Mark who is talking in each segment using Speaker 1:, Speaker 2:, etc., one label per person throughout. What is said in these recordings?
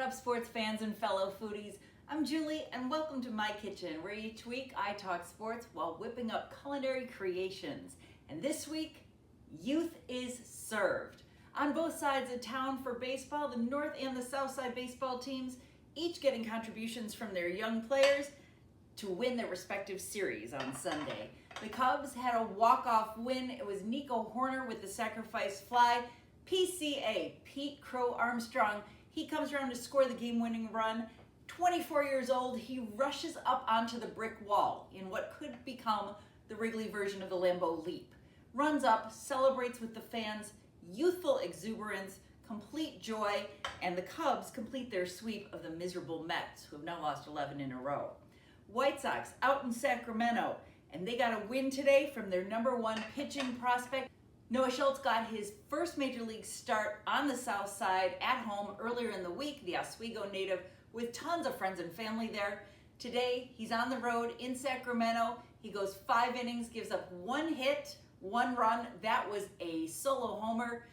Speaker 1: Cubs sports fans and fellow foodies? I'm Julie and welcome to my kitchen, where each week I talk sports while whipping up culinary creations. And this week, youth is served. On both sides of town for baseball, the North and the South Side baseball teams, each getting contributions from their young players to win their respective series on Sunday. The Cubs had a walk-off win. It was Nico Horner with the sacrifice fly. PCA, Pete Crow Armstrong, he comes around to score the game-winning run. 24 years old, he rushes up onto the brick wall in what could become the Wrigley version of the Lambeau Leap. Runs up, celebrates with the fans, youthful exuberance, complete joy, and the Cubs complete their sweep of the miserable Mets, who have now lost 11 in a row. White Sox out in Sacramento, and they got a win today from their #1 pitching prospect. Noah Schultz got his first major league start on the South Side at home earlier in the week, the Oswego native, with tons of friends and family there. Today, he's on the road in Sacramento. He goes 5 innings, gives up 1 hit, 1 run. That was a solo homer,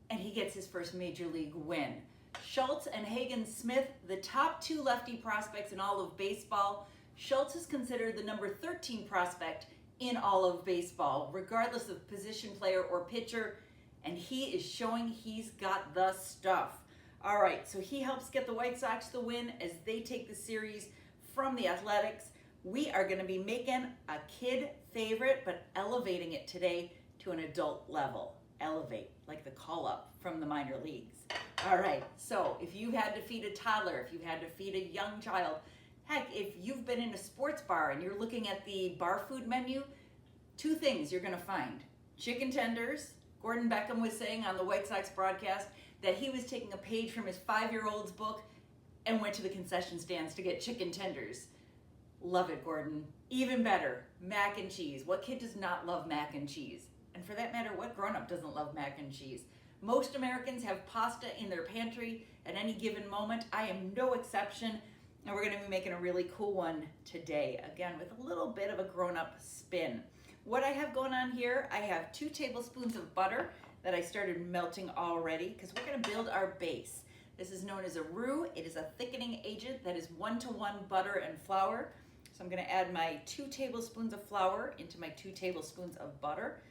Speaker 1: and he gets his first major league win. Schultz and Hagen Smith, the top 2 lefty prospects in all of baseball. Schultz is considered the #13 prospect in all of baseball, regardless of position player or pitcher, and he is showing he's got the stuff. All right, so he helps get the White Sox the win as they take the series from the Athletics. We are going to be making a kid favorite, but elevating it today to an adult level. Elevate, like the call-up from the minor leagues. All right, so if you had to feed a toddler, if you had to feed a young child, heck, if you've been in a sports bar and you're looking at the bar food menu, 2 things you're going to find. Chicken tenders. Gordon Beckham was saying on the White Sox broadcast that he was taking a page from his 5-year-old's book and went to the concession stands to get chicken tenders. Love it, Gordon. Even better, mac and cheese. What kid does not love mac and cheese? And for that matter, what grown-up doesn't love mac and cheese? Most Americans have pasta in their pantry at any given moment. I am no exception. And we're going to be making a really cool one today, again, with a little bit of a grown-up spin. What I have going on here, I have 2 tablespoons of butter that I started melting already because we're going to build our base. This is known as a roux. It is a thickening agent that is 1-to-1 butter and flour. So I'm going to add my 2 tablespoons of flour into my 2 tablespoons of butter.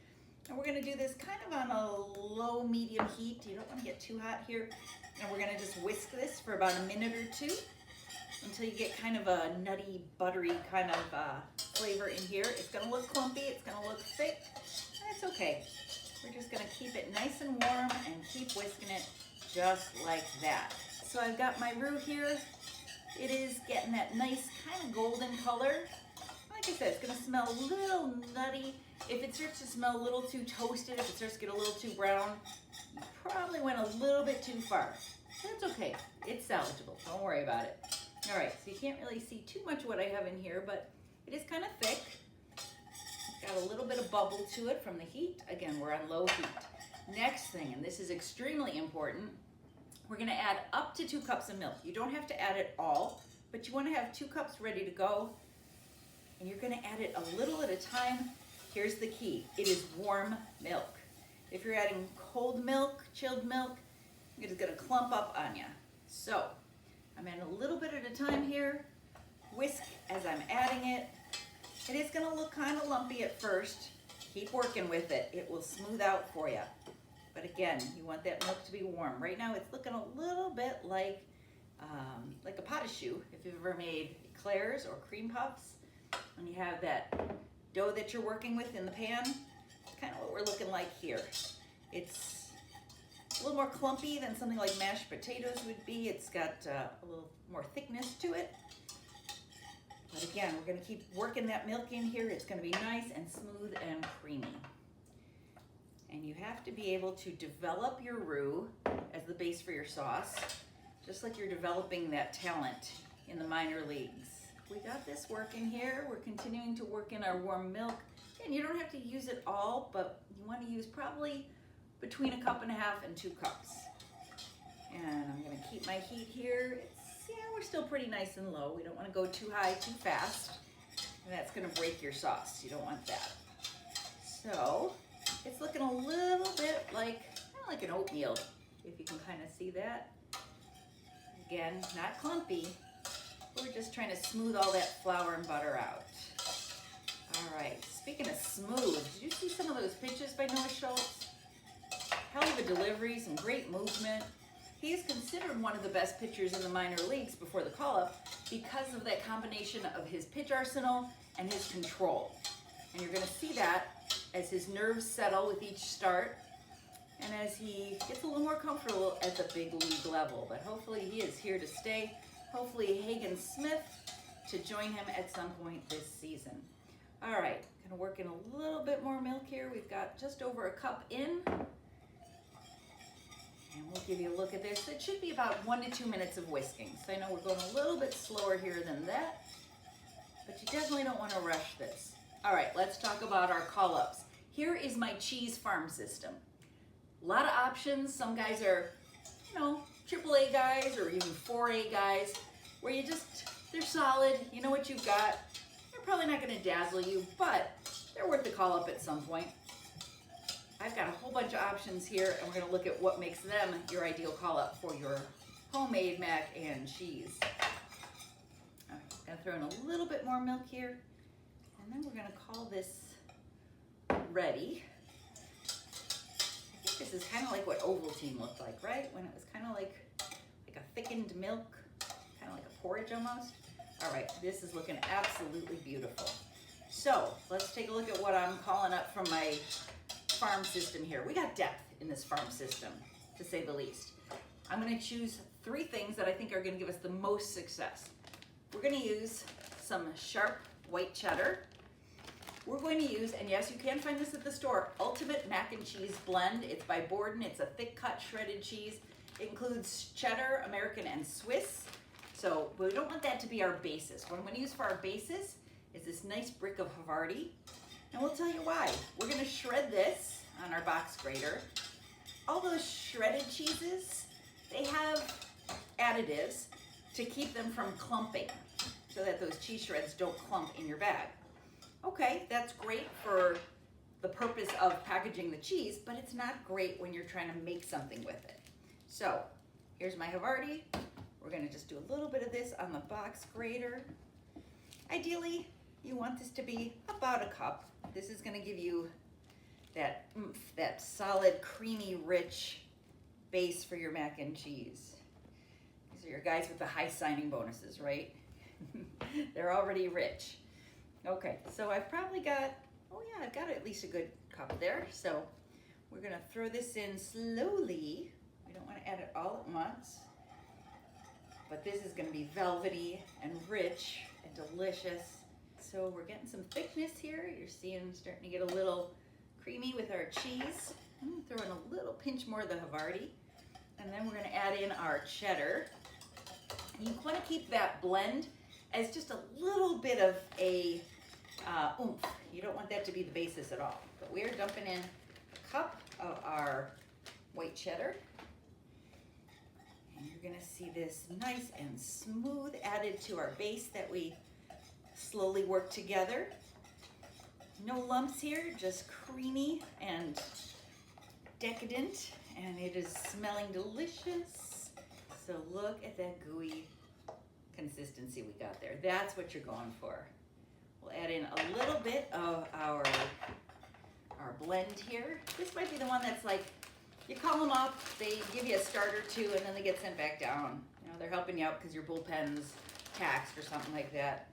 Speaker 1: And we're going to do this kind of on a low-medium heat. You don't want to get too hot here. And we're going to just whisk this for about a minute or 2. Until you get kind of a nutty, buttery kind of flavor in here. It's going to look clumpy, it's going to look thick, and it's okay. We're just going to keep it nice and warm and keep whisking it just like that. So I've got my roux here. It is getting that nice kind of golden color. Like I said, it's going to smell a little nutty. If it starts to smell a little too toasted, if it starts to get a little too brown, you probably went a little bit too far. That's okay. It's salvageable. Don't worry about it. All right, so you can't really see too much of what I have in here, but it is kind of thick. It's got a little bit of bubble to it from the heat. Again, we're on low heat. Next thing, and this is extremely important, we're going to add up to 2 cups of milk. You don't have to add it all, but you want to have 2 cups ready to go, and you're going to add it a little at a time. Here's the key. It is warm milk. If you're adding cold milk, chilled milk, it is going to clump up on you. So I'm adding a little bit at a time here. Whisk as I'm adding it. It is going to look kind of lumpy at first. Keep working with it. It will smooth out for you. But again, you want that milk to be warm. Right now it's looking a little bit like a potash shoe. If you've ever made eclairs or cream puffs, and you have that dough that you're working with in the pan, it's kind of what we're looking like here. It's a little more clumpy than something like mashed potatoes would be. It's got a little more thickness to it. But again, we're going to keep working that milk in here. It's going to be nice and smooth and creamy. And you have to be able to develop your roux as the base for your sauce, just like you're developing that talent in the minor leagues. We got this working here. We're continuing to work in our warm milk. And you don't have to use it all, but you want to use probably between 1.5 cups and 2 cups. And I'm going to keep my heat here. We're still pretty nice and low. We don't want to go too high too fast. And that's going to break your sauce. You don't want that. So it's looking a little bit like, kind of like an oatmeal, if you can kind of see that. Again, not clumpy. We're just trying to smooth all that flour and butter out. All right, speaking of smooth, did you see some of those pitches by Noah Schultz? Hell of a delivery, some great movement. He is considered one of the best pitchers in the minor leagues before the call-up because of that combination of his pitch arsenal and his control. And you're going to see that as his nerves settle with each start and as he gets a little more comfortable at the big league level. But hopefully he is here to stay. Hopefully Hagen Smith to join him at some point this season. All right, going to work in a little bit more milk here. We've got just over a cup in. And we'll give you a look at this. It should be about 1 to 2 minutes of whisking. So I know we're going a little bit slower here than that, but you definitely don't want to rush this. All right, let's talk about our call-ups. Here is my cheese farm system. A lot of options. Some guys are, AAA guys or even 4A guys, where they're solid. You know what you've got. They're probably not going to dazzle you, but they're worth the call-up at some point. I've got a whole bunch of options here, and we're going to look at what makes them your ideal call-up for your homemade mac and cheese. All right, going to throw in a little bit more milk here, and then we're going to call this ready. I think this is kind of like what Ovaltine looked like, right? When it was kind of like a thickened milk, kind of like a porridge almost. All right, this is looking absolutely beautiful. So let's take a look at what I'm calling up from my farm system here. We got depth in this farm system, to say the least. I'm going to choose 3 things that I think are going to give us the most success. We're going to use some sharp white cheddar. We're going to use, and yes, you can find this at the store, Ultimate Mac and Cheese Blend. It's by Borden. It's a thick cut shredded cheese. It includes cheddar, American, and Swiss. So we don't want that to be our basis. What I'm going to use for our basis is this nice brick of Havarti. And we'll tell you why. We're going to shred this on our box grater. All those shredded cheeses, they have additives to keep them from clumping so that those cheese shreds don't clump in your bag. Okay, that's great for the purpose of packaging the cheese, but it's not great when you're trying to make something with it. So here's my Havarti. We're going to just do a little bit of this on the box grater. Ideally, you want this to be about a cup. This is going to give you that oomph, that solid, creamy, rich base for your mac and cheese. These are your guys with the high signing bonuses, right? They're already rich. Okay, so I've probably got, I've got at least a good cup there. So we're going to throw this in slowly. We don't want to add it all at once. But this is going to be velvety and rich and delicious. So we're getting some thickness here. You're seeing starting to get a little creamy with our cheese. I'm going to throw in a little pinch more of the Havarti. And then we're going to add in our cheddar. And you want to keep that blend as just a little bit of a oomph. You don't want that to be the basis at all. But we are dumping in a cup of our white cheddar. And you're going to see this nice and smooth added to our base that we slowly work together. No lumps here, just creamy and decadent, and it is smelling delicious. So look at that gooey consistency we got there. That's what you're going for. We'll add in a little bit of our blend here. This might be the one that's like, you call them up, they give you a start or two, and then they get sent back down. You know, they're helping you out because your bullpen's taxed or something like that.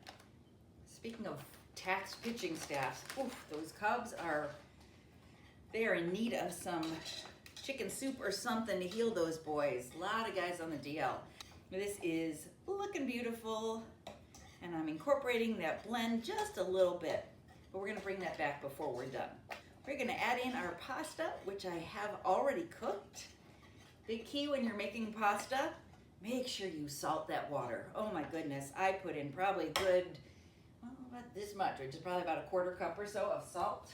Speaker 1: Speaking of taxed pitching staffs, oof, those Cubs they are in need of some chicken soup or something to heal those boys. A lot of guys on the DL. This is looking beautiful, and I'm incorporating that blend just a little bit, but we're gonna bring that back before we're done. We're gonna add in our pasta, which I have already cooked. Big key when you're making pasta, make sure you salt that water. Oh my goodness, I put in probably good, about this much, which is probably about a 1/4 cup or so of salt.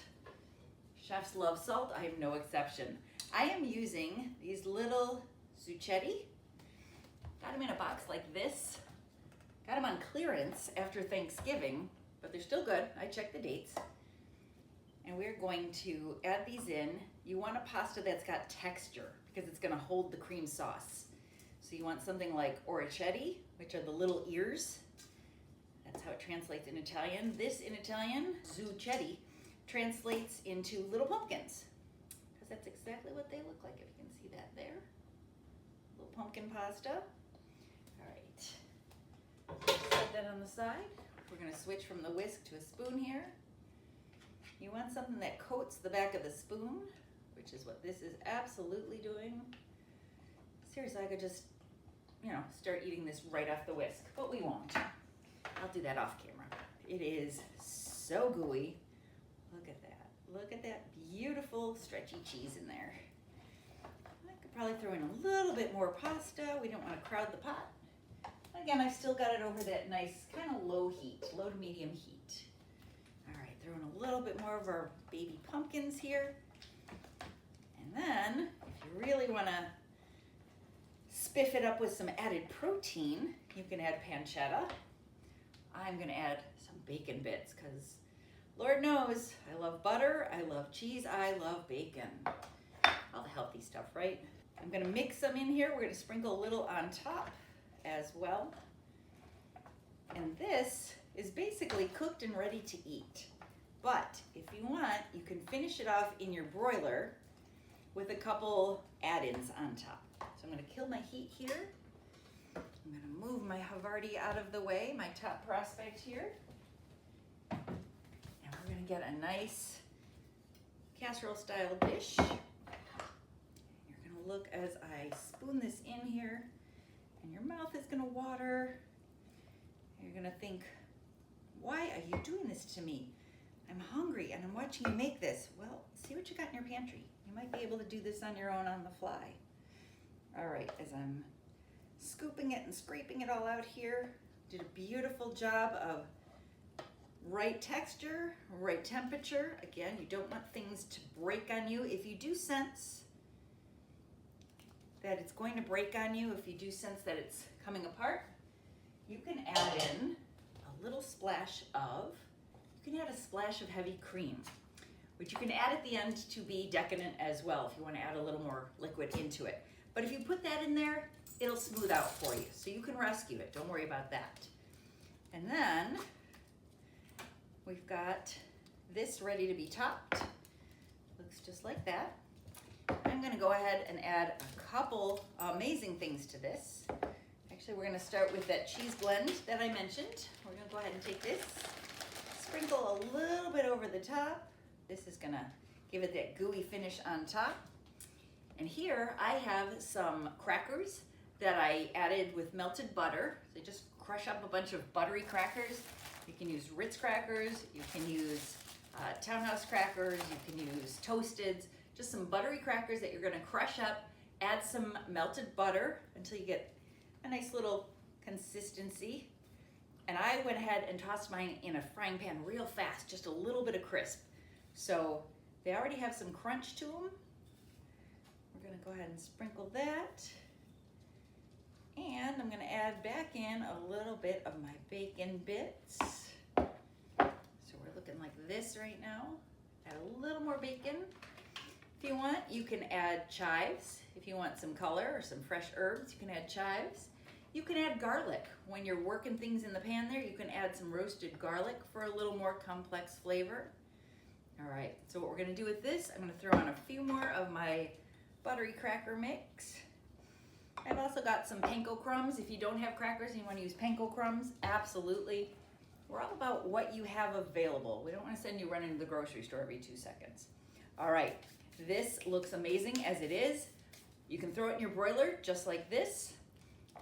Speaker 1: Chefs love salt, I am no exception. I am using these little zucchetti. Got them in a box like this. Got them on clearance after Thanksgiving, but they're still good. I checked the dates. And we're going to add these in. You want a pasta that's got texture because it's gonna hold the cream sauce. So you want something like orecchiette, which are the little ears. That's how it translates in Italian. This in Italian, zucchetti, translates into little pumpkins, because that's exactly what they look like, if you can see that there. Little pumpkin pasta. All right, set that on the side. We're gonna switch from the whisk to a spoon here. You want something that coats the back of the spoon, which is what this is absolutely doing. Seriously, I could just, start eating this right off the whisk, but we won't. I'll do that off camera. It is so gooey. Look at that. Look at that beautiful stretchy cheese in there. I could probably throw in a little bit more pasta. We don't want to crowd the pot. Again, I've still got it over that nice kind of low heat, low to medium heat. All right, throw in a little bit more of our baby pumpkins here. And then, if you really want to spiff it up with some added protein, you can add pancetta. I'm going to add some bacon bits because Lord knows I love butter, I love cheese, I love bacon. All the healthy stuff, right? I'm going to mix some in here. We're going to sprinkle a little on top as well. And this is basically cooked and ready to eat. But if you want, you can finish it off in your broiler with a couple add-ins on top. So I'm going to kill my heat here. I'm going to move my Havarti out of the way, my top prospect here. And we're going to get a nice casserole style dish. You're going to look as I spoon this in here, and your mouth is going to water. You're going to think, why are you doing this to me? I'm hungry and I'm watching you make this. Well, see what you got in your pantry. You might be able to do this on your own on the fly. All right, as I'm scooping it and scraping it all out here, did a beautiful job of right texture, right temperature. Again, you don't want things to break on you. If you do sense that it's going to break on you, if you do sense that it's coming apart, you can add in a little splash of, you can add a splash of heavy cream, which you can add at the end to be decadent as well if you want to add a little more liquid into it. But if you put that in there, it'll smooth out for you. So you can rescue it. Don't worry about that. And then we've got this ready to be topped. Looks just like that. I'm going to go ahead and add a couple amazing things to this. Actually, we're going to start with that cheese blend that I mentioned. We're going to go ahead and take this, sprinkle a little bit over the top. This is going to give it that gooey finish on top. And here I have some crackers that I added with melted butter. So just crush up a bunch of buttery crackers. You can use Ritz crackers, you can use Townhouse crackers, you can use Toasteds, just some buttery crackers that you're gonna crush up, add some melted butter until you get a nice little consistency. And I went ahead and tossed mine in a frying pan real fast, just a little bit of crisp. So they already have some crunch to them. We're gonna go ahead and sprinkle that. And I'm gonna add back in a little bit of my bacon bits. So we're looking like this right now. Add a little more bacon. If you want, you can add chives. If you want some color or some fresh herbs, you can add chives. You can add garlic. When you're working things in the pan there, you can add some roasted garlic for a little more complex flavor. All right, so what we're gonna do with this, I'm gonna throw on a few more of my buttery cracker mix. I've also got some panko crumbs. If you don't have crackers and you want to use panko crumbs, absolutely. We're all about what you have available. We don't want to send you running to the grocery store every 2 seconds. All right, this looks amazing as it is. You can throw it in your broiler just like this.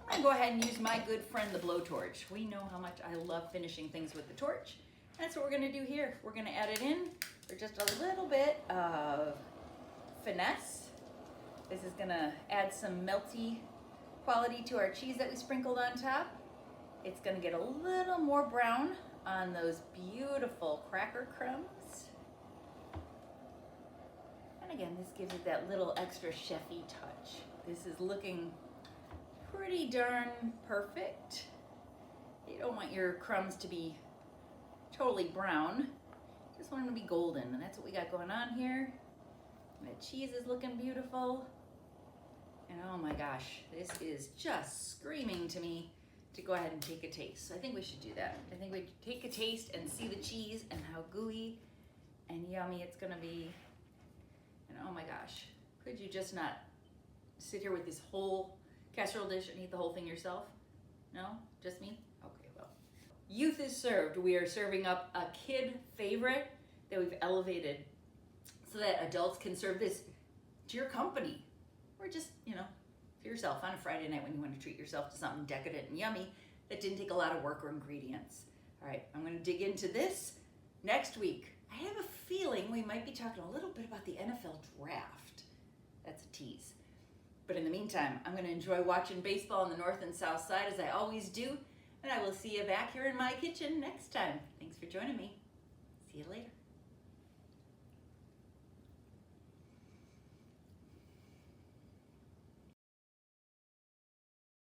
Speaker 1: I'm gonna go ahead and use my good friend, the blowtorch. We know how much I love finishing things with the torch. That's what we're gonna do here. We're gonna add it in for just a little bit of finesse. This is gonna add some melty quality to our cheese that we sprinkled on top. It's gonna get a little more brown on those beautiful cracker crumbs. And again, this gives it that little extra chefy touch. This is looking pretty darn perfect. You don't want your crumbs to be totally brown. You just want them to be golden, and that's what we got going on here. The cheese is looking beautiful. And oh my gosh, this is just screaming to me to go ahead and take a taste. So I think we should do that. I think we take a taste and see the cheese and how gooey and yummy it's gonna be. And oh my gosh, could you just not sit here with this whole casserole dish and eat the whole thing yourself? No? Just me? Okay, well. Youth is served. We are serving up a kid favorite that we've elevated so that adults can serve this to your company. Or just, for yourself on a Friday night when you want to treat yourself to something decadent and yummy that didn't take a lot of work or ingredients. All right, I'm going to dig into this next week. I have a feeling we might be talking a little bit about the NFL draft. That's a tease. But in the meantime, I'm going to enjoy watching baseball on the north and south side as I always do. And I will see you back here in my kitchen next time. Thanks for joining me. See you later.